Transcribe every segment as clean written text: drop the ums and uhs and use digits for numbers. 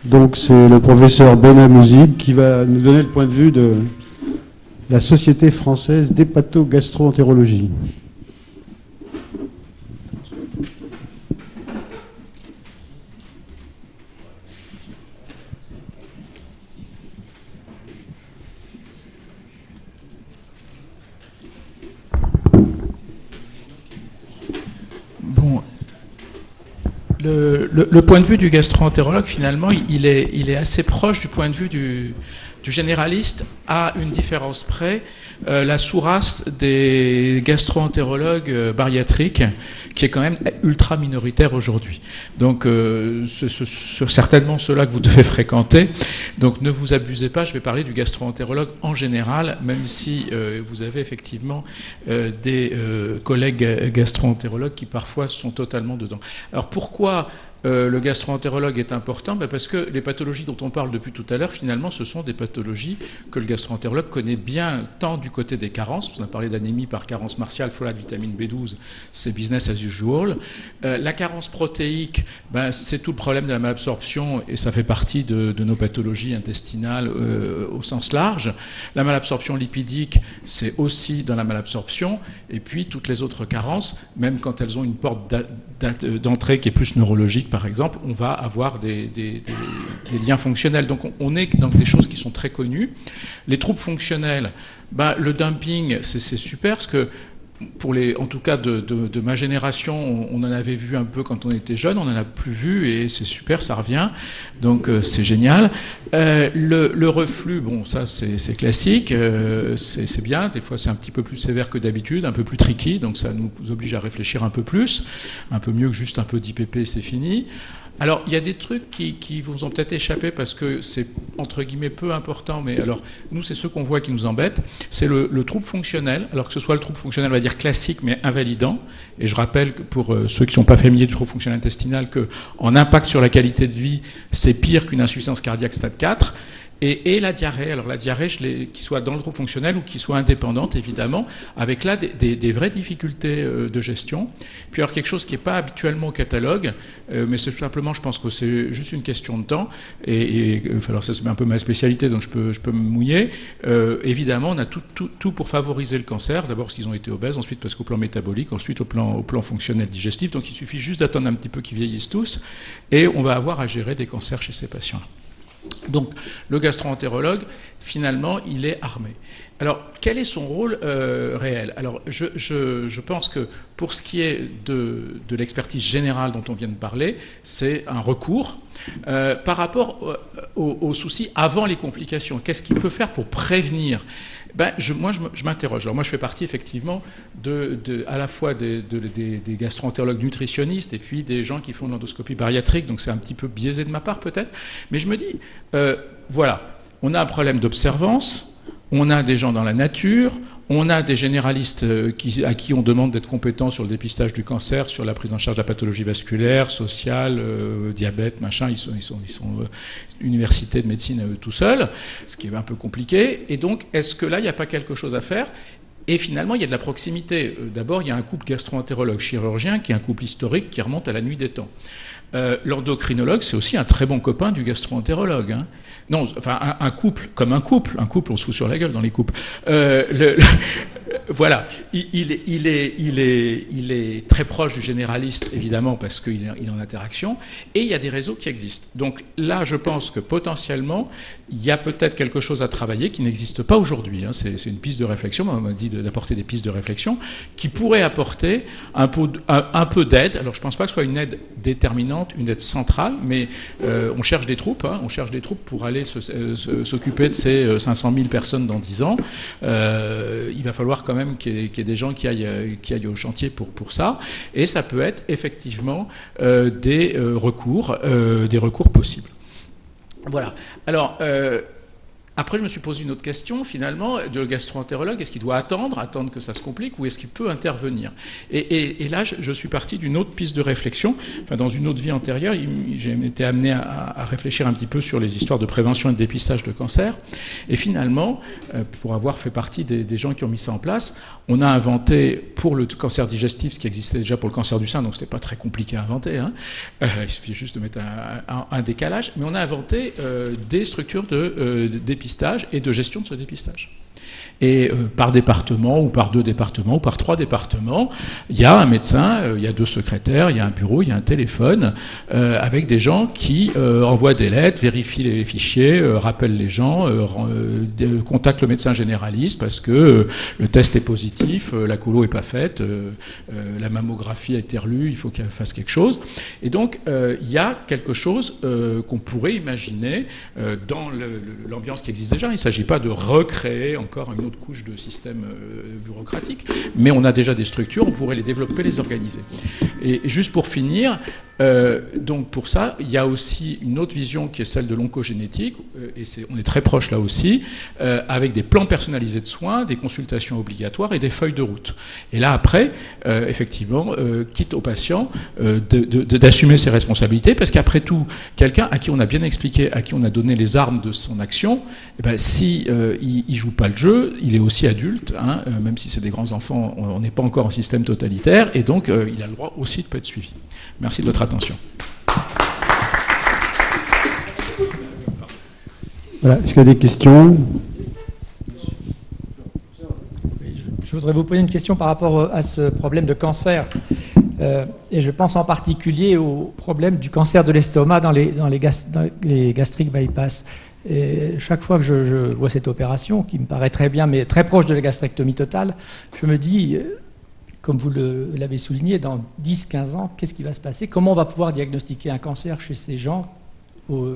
Donc c'est le professeur Benhamouzib qui va nous donner le point de vue de la Société française d'hépato-gastro-entérologie. Bon, le point de vue du gastro-entérologue, finalement, il est assez proche du point de vue du généraliste, à une différence près, la sous-race des gastro-entérologues bariatriques, qui est quand même ultra minoritaire aujourd'hui. Donc, c'est certainement ceux-là que vous devez fréquenter. Donc, ne vous abusez pas, je vais parler du gastro-entérologue en général, même si vous avez effectivement des collègues gastro-entérologues qui parfois sont totalement dedans. Alors, pourquoi le gastro-entérologue est important? Parce que les pathologies dont on parle depuis tout à l'heure, finalement, ce sont des pathologies que le gastro-entérologue connaît bien, tant du côté des carences, on a parlé d'anémie par carence martiale, folate, vitamine B12, c'est business as usual. La carence protéique, c'est tout le problème de la malabsorption, et ça fait partie de nos pathologies intestinales au sens large. La malabsorption lipidique, c'est aussi dans la malabsorption, et puis toutes les autres carences, même quand elles ont une porte d'entrée qui est plus neurologique, par exemple, on va avoir des liens fonctionnels. Donc on est dans des choses qui sont très connues. Les troubles fonctionnels, le dumping, c'est super, parce que en tout cas de ma génération, on en avait vu un peu quand on était jeune, on n'en a plus vu, et c'est super, ça revient, donc c'est génial. Le reflux, bon, ça c'est classique, c'est bien, des fois c'est un petit peu plus sévère que d'habitude, un peu plus tricky, donc ça nous oblige à réfléchir un peu plus, un peu mieux que juste un peu d'IPP, c'est fini. Alors, il y a des trucs qui vous ont peut-être échappé parce que c'est, entre guillemets, peu important, mais alors, nous, c'est ceux qu'on voit qui nous embêtent. C'est le trouble fonctionnel, alors que ce soit le trouble fonctionnel, on va dire classique, mais invalidant. Et je rappelle que pour ceux qui ne sont pas familiers du trouble fonctionnel intestinal, qu'en impact sur la qualité de vie, c'est pire qu'une insuffisance cardiaque stade 4. Et la diarrhée, alors la diarrhée, qui soit dans le trouble fonctionnel ou qui soit indépendante, évidemment, avec là des vraies difficultés de gestion. Puis alors quelque chose qui n'est pas habituellement au catalogue, mais c'est tout simplement, je pense que c'est juste une question de temps, alors ça c'est un peu ma spécialité, donc je peux me mouiller. Évidemment, on a tout pour favoriser le cancer, d'abord parce qu'ils ont été obèses, ensuite parce qu'au plan métabolique, ensuite au plan fonctionnel digestif, donc il suffit juste d'attendre un petit peu qu'ils vieillissent tous, et on va avoir à gérer des cancers chez ces patients-là. Donc, le gastro-entérologue, finalement, il est armé. Alors, quel est son rôle réel? Alors, je pense que pour ce qui est de l'expertise générale dont on vient de parler, c'est un recours par rapport aux soucis avant les complications. Qu'est-ce qu'il peut faire pour prévenir? Moi, je m'interroge. Alors, moi, je fais partie, effectivement, à la fois des gastro-entérologues nutritionnistes et puis des gens qui font de l'endoscopie bariatrique, donc c'est un petit peu biaisé de ma part, peut-être. Mais je me dis, voilà, on a un problème d'observance, on a des gens dans la nature, on a des généralistes à qui on demande d'être compétents sur le dépistage du cancer, sur la prise en charge de la pathologie vasculaire, sociale, diabète, machin. Ils sont université de médecine tout seuls, ce qui est un peu compliqué. Et donc, est-ce que là, il n'y a pas quelque chose à faire? Et finalement, il y a de la proximité. D'abord, il y a un couple gastro-entérologue-chirurgien qui est un couple historique qui remonte à la nuit des temps. L'endocrinologue, c'est aussi un très bon copain du gastro-entérologue. Hein. Non, enfin, un couple, comme un couple, on se fout sur la gueule dans les couples. Voilà, il est très proche du généraliste, évidemment, parce qu'il est en interaction, et il y a des réseaux qui existent. Donc là, je pense que potentiellement, il y a peut-être quelque chose à travailler qui n'existe pas aujourd'hui. Hein. C'est une piste de réflexion, on m'a dit d'apporter des pistes de réflexion, qui pourraient apporter un peu d'aide. Alors je ne pense pas que ce soit une aide déterminante, une aide centrale, mais on cherche des troupes, hein, pour aller s'occuper de ces 500 000 personnes dans 10 ans. Il va falloir quand même qu'il y ait des gens qui aillent au chantier pour ça, et ça peut être effectivement des recours possibles. Voilà. Alors, Après, je me suis posé une autre question, finalement, de gastro-entérologue. Est-ce qu'il doit attendre que ça se complique, ou est-ce qu'il peut intervenir? Et là, je suis parti d'une autre piste de réflexion. Enfin, dans une autre vie antérieure, j'ai été amené à réfléchir un petit peu sur les histoires de prévention et de dépistage de cancer. Et finalement, pour avoir fait partie des gens qui ont mis ça en place, on a inventé pour le cancer digestif ce qui existait déjà pour le cancer du sein, donc c'était pas très compliqué à inventer. Il suffit juste de mettre un décalage. Mais on a inventé des structures de dépistage et de gestion de ce dépistage. Et par département, ou par 2 départements, ou par 3 départements, il y a un médecin, il y a 2 secrétaires, il y a un bureau, il y a un téléphone, avec des gens qui envoient des lettres, vérifient les fichiers, rappellent les gens, contactent le médecin généraliste parce que le test est positif, la colo n'est pas faite, la mammographie a été relue, il faut qu'elle fasse quelque chose. Et donc, il y a quelque chose qu'on pourrait imaginer dans l'ambiance qui existe déjà. Il ne s'agit pas de recréer encore une autre couche de système bureaucratique, mais on a déjà des structures, on pourrait les développer, les organiser. Et juste pour finir, donc pour ça, il y a aussi une autre vision qui est celle de l'oncogénétique, et on est très proche là aussi, avec des plans personnalisés de soins, des consultations obligatoires et des feuilles de route. Et là après, effectivement, quitte au patient d'assumer ses responsabilités, parce qu'après tout, quelqu'un à qui on a bien expliqué, à qui on a donné les armes de son action, eh ben, si il joue pas le jeu, il est aussi adulte, même si c'est des grands enfants, on n'est pas encore en système totalitaire, et donc il a le droit aussi de pas être suivi. Merci de votre attention. Voilà. Est-ce qu'il y a des questions? Je voudrais vous poser une question par rapport à ce problème de cancer. Et je pense en particulier au problème du cancer de l'estomac dans les gastric bypass. Et chaque fois que je vois cette opération, qui me paraît très bien, mais très proche de la gastrectomie totale, je me dis, comme vous l'avez souligné, dans 10-15 ans, qu'est-ce qui va se passer? Comment on va pouvoir diagnostiquer un cancer chez ces gens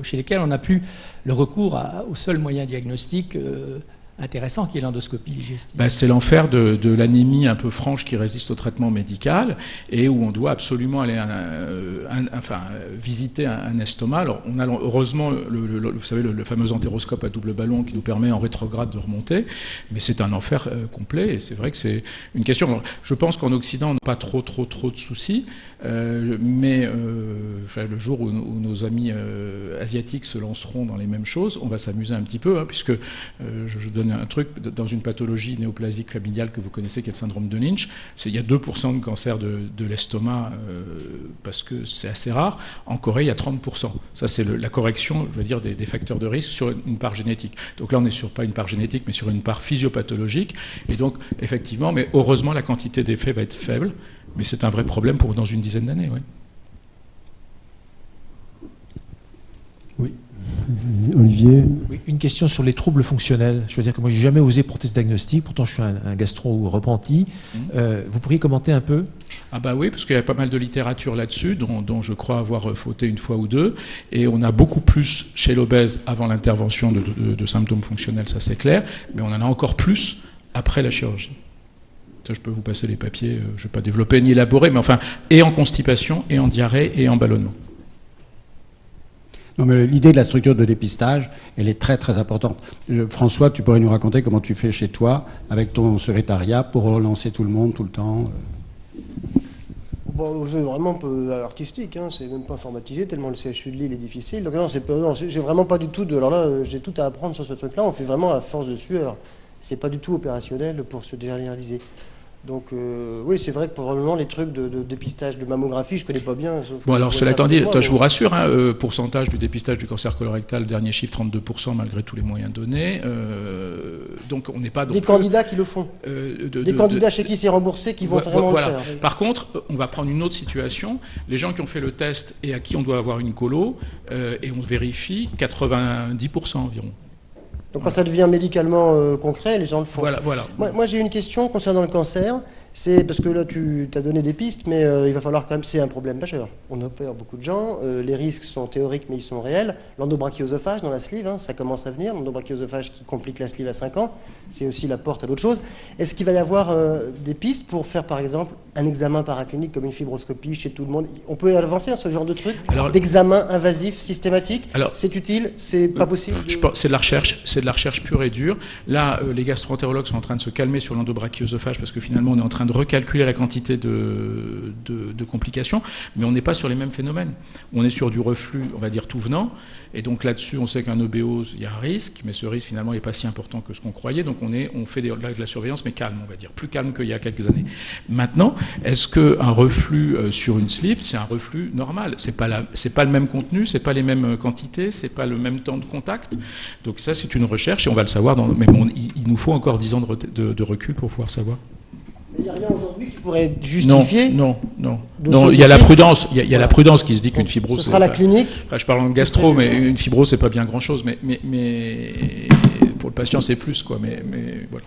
chez lesquels on n'a plus le recours au seul moyen diagnostique intéressant qui est l'endoscopie digestive? C'est l'enfer de l'anémie un peu franche qui résiste au traitement médical et où on doit absolument aller visiter un estomac. Alors on a heureusement vous savez, le fameux entéroscope à double ballon qui nous permet en rétrograde de remonter, mais c'est un enfer complet et c'est vrai que c'est une question. Alors, je pense qu'en Occident on n'a pas trop de soucis, mais le jour où nos amis asiatiques se lanceront dans les mêmes choses, on va s'amuser un petit peu, puisque je donne un truc, dans une pathologie néoplasique familiale que vous connaissez, qui est le syndrome de Lynch, il y a 2% de cancer de l'estomac, parce que c'est assez rare. En Corée, il y a 30%. Ça, c'est la correction, je veux dire, des facteurs de risque sur une part génétique. Donc là, on n'est sur pas une part génétique, mais sur une part physiopathologique. Et donc, effectivement, mais heureusement, la quantité d'effets va être faible. Mais c'est un vrai problème pour dans une dizaine d'années, oui. Oui. Olivier? Oui, une question sur les troubles fonctionnels. Je veux dire que moi, j'ai jamais osé porter ce diagnostic, pourtant je suis un gastro repenti. Vous pourriez commenter un peu? Ah bah oui, parce qu'il y a pas mal de littérature là-dessus, dont je crois avoir fauté une fois ou deux, et on a beaucoup plus chez l'obèse avant l'intervention de symptômes fonctionnels, ça c'est clair, mais on en a encore plus après la chirurgie. Ça, je peux vous passer les papiers, je ne vais pas développer ni élaborer, mais enfin, et en constipation, et en diarrhée, et en ballonnement. Non, mais l'idée de la structure de dépistage, elle est très très importante. François, tu pourrais nous raconter comment tu fais chez toi, avec ton secrétariat, pour relancer tout le monde tout le temps? Bon, c'est vraiment un peu artistique, c'est même pas informatisé, tellement le CHU de Lille est difficile. Donc non, j'ai vraiment pas du tout de... Alors là, j'ai tout à apprendre sur ce truc-là, on fait vraiment à force de sueur. C'est pas du tout opérationnel pour se généraliser. Donc oui, c'est vrai que probablement les trucs de dépistage de mammographie, je connais pas bien. Bon alors cela étant dit, je vous rassure, pourcentage du dépistage du cancer colorectal, dernier chiffre 32% malgré tous les moyens donnés. Donc on n'est pas... Des candidats qui le font. Des candidats chez qui c'est remboursé qui vont vraiment le faire. Par contre, on va prendre une autre situation. Les gens qui ont fait le test et à qui on doit avoir une colo, et on vérifie 90% environ. Donc quand ça devient médicalement concret, les gens le font. Voilà. Moi j'ai une question concernant le cancer. C'est parce que là, tu as donné des pistes, mais il va falloir quand même. C'est un problème majeur. On opère beaucoup de gens. Les risques sont théoriques, mais ils sont réels. L'endobrachiosophage dans la sleeve, hein, ça commence à venir. L'endobrachiosophage qui complique la sleeve à 5 ans, c'est aussi la porte à d'autres choses. Est-ce qu'il va y avoir des pistes pour faire, par exemple, un examen paraclinique comme une fibroscopie chez tout le monde? On peut avancer dans ce genre de truc, d'examen invasif systématique. C'est utile, c'est pas possible. C'est de la recherche pure et dure. Là, les gastro-entérologues sont en train de se calmer sur l'endobrachiosophage parce que finalement, on est en train de recalculer la quantité de complications, mais on n'est pas sur les mêmes phénomènes. On est sur du reflux, on va dire, tout venant, et donc là-dessus, on sait qu'un OBO, il y a un risque, mais ce risque, finalement, n'est pas si important que ce qu'on croyait, donc on fait de la surveillance, mais calme, on va dire, plus calme qu'il y a quelques années. Maintenant, est-ce qu'un reflux sur une sleeve, c'est un reflux normal? C'est pas le même contenu, c'est pas les mêmes quantités, c'est pas le même temps de contact, donc ça, c'est une recherche, et on va le savoir, mais bon, il nous faut encore 10 ans de recul pour pouvoir savoir. Il n'y a rien aujourd'hui qui pourrait justifier. Non. Il y a la prudence. Il y a la prudence qui se dit qu'une fibrose. Ce sera la clinique. Je parle en gastro, mais une fibrose c'est pas bien grand chose. Mais pour le patient c'est plus quoi. Mais voilà.